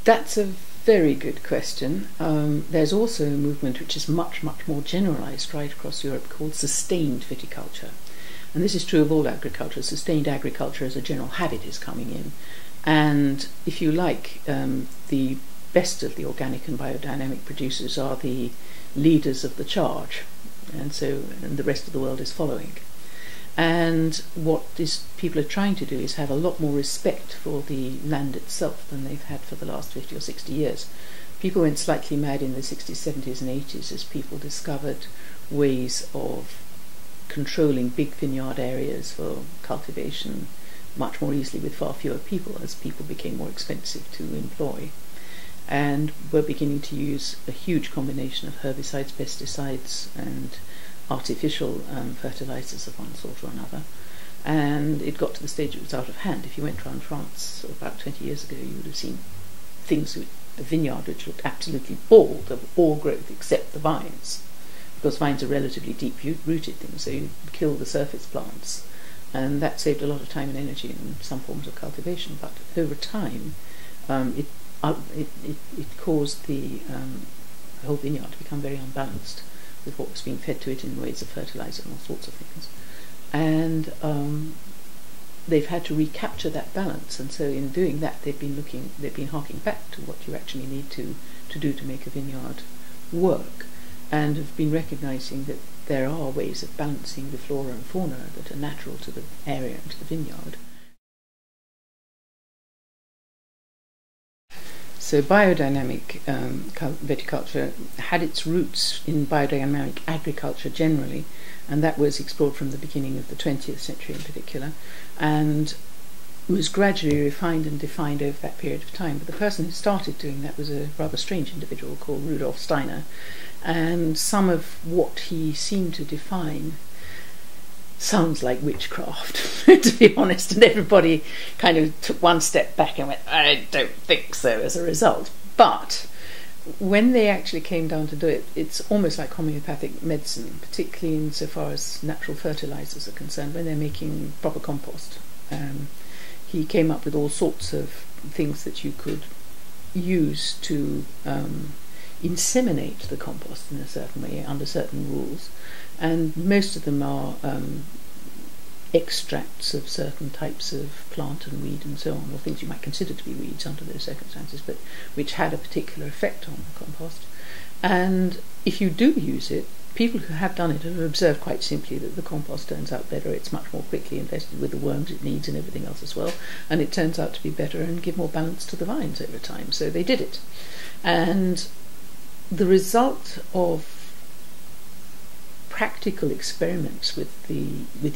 That's a very good question. There's also a movement which is much, much more generalised right across Europe called sustained viticulture. And this is true of all agriculture. Sustained agriculture as a general habit is coming in. And if you like, the best of the organic and biodynamic producers are the leaders of the charge. And the rest of the world is following. And what people are trying to do is have a lot more respect for the land itself than they've had for the last 50 or 60 years. People went slightly mad in the 60s, 70s and 80s as people discovered ways of controlling big vineyard areas for cultivation much more easily with far fewer people as people became more expensive to employ. And we're beginning to use a huge combination of herbicides, pesticides and artificial fertilizers of one sort or another, and it got to the stage it was out of hand. If you went around France about 20 years ago, you would have seen things, a vineyard which looked absolutely bald of all growth except the vines, because vines are relatively deep-rooted things, so you kill the surface plants, and that saved a lot of time and energy in some forms of cultivation. But over time, it caused the whole vineyard to become very unbalanced with what was being fed to it in ways of fertilizer and all sorts of things, and they've had to recapture that balance. And so in doing that, they've been harking back to what you actually need to do to make a vineyard work, and have been recognizing that there are ways of balancing the flora and fauna that are natural to the area and to the vineyard. So biodynamic viticulture had its roots in biodynamic agriculture generally, and that was explored from the beginning of the 20th century in particular, and was gradually refined and defined over that period of time. But the person who started doing that was a rather strange individual called Rudolf Steiner, and some of what he seemed to define sounds like witchcraft, to be honest, and everybody kind of took one step back and went, I don't think so, as a result. But when they actually came down to do it, it's almost like homeopathic medicine, particularly insofar as natural fertilizers are concerned, when they're making proper compost. He came up with all sorts of things that you could use to inseminate the compost in a certain way, under certain rules, and most of them are extracts of certain types of plant and weed and so on, or things you might consider to be weeds under those circumstances, but which had a particular effect on the compost. And if you do use it, people who have done it have observed quite simply that the compost turns out better. It's much more quickly invested with the worms it needs and everything else as well, and it turns out to be better and give more balance to the vines over time. So they did it, and the result of practical experiments with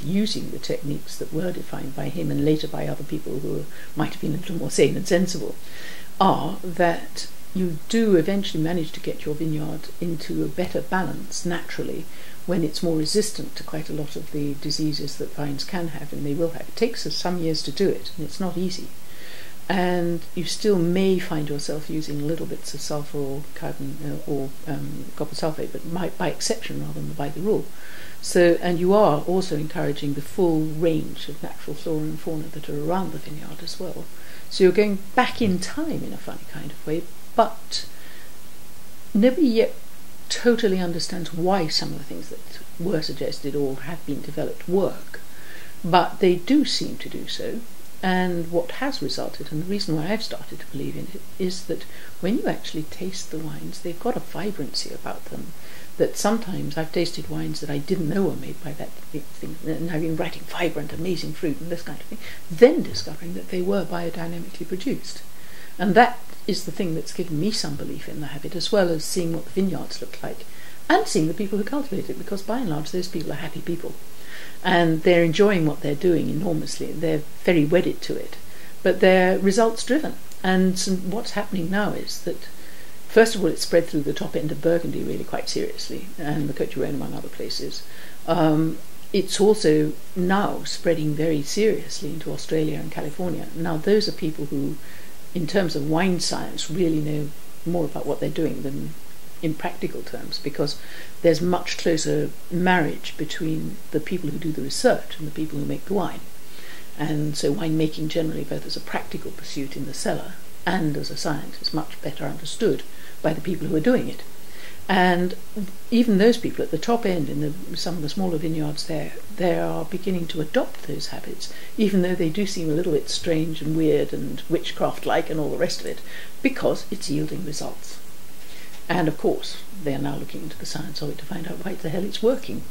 using the techniques that were defined by him and later by other people who might have been a little more sane and sensible are that you do eventually manage to get your vineyard into a better balance naturally when it's more resistant to quite a lot of the diseases that vines can have and they will have. It takes us some years to do it, and it's not easy. And you still may find yourself using little bits of sulfur or carbon or copper sulfate, but by exception rather than by the rule. So, and you are also encouraging the full range of natural flora and fauna that are around the vineyard as well. So you're going back in time in a funny kind of way, but nobody yet totally understands why some of the things that were suggested or have been developed work, but they do seem to do so. And what has resulted, and the reason why I've started to believe in it, is that when you actually taste the wines, they've got a vibrancy about them that sometimes I've tasted wines that I didn't know were made by that thing, and I've been writing vibrant, amazing fruit and this kind of thing, then discovering that they were biodynamically produced. And that is the thing that's given me some belief in the habit, as well as seeing what the vineyards look like, and seeing the people who cultivate it, because by and large those people are happy people. And they're enjoying what they're doing enormously. They're very wedded to it, but they're results driven. And what's happening now is that, first of all, it's spread through the top end of Burgundy really quite seriously, and the Côte du Rhône among other places. It's also now spreading very seriously into Australia and California. Now those are people who, in terms of wine science, really know more about what they're doing than in practical terms, because there's much closer marriage between the people who do the research and the people who make the wine. And so winemaking generally, both as a practical pursuit in the cellar and as a science is much better understood by the people who are doing it. And even those people at the top end in some of the smaller vineyards there, they are beginning to adopt those habits, even though they do seem a little bit strange and weird and witchcraft-like and all the rest of it, because it's yielding results. And of course, they are now looking into the science of it to find out why the hell it's working.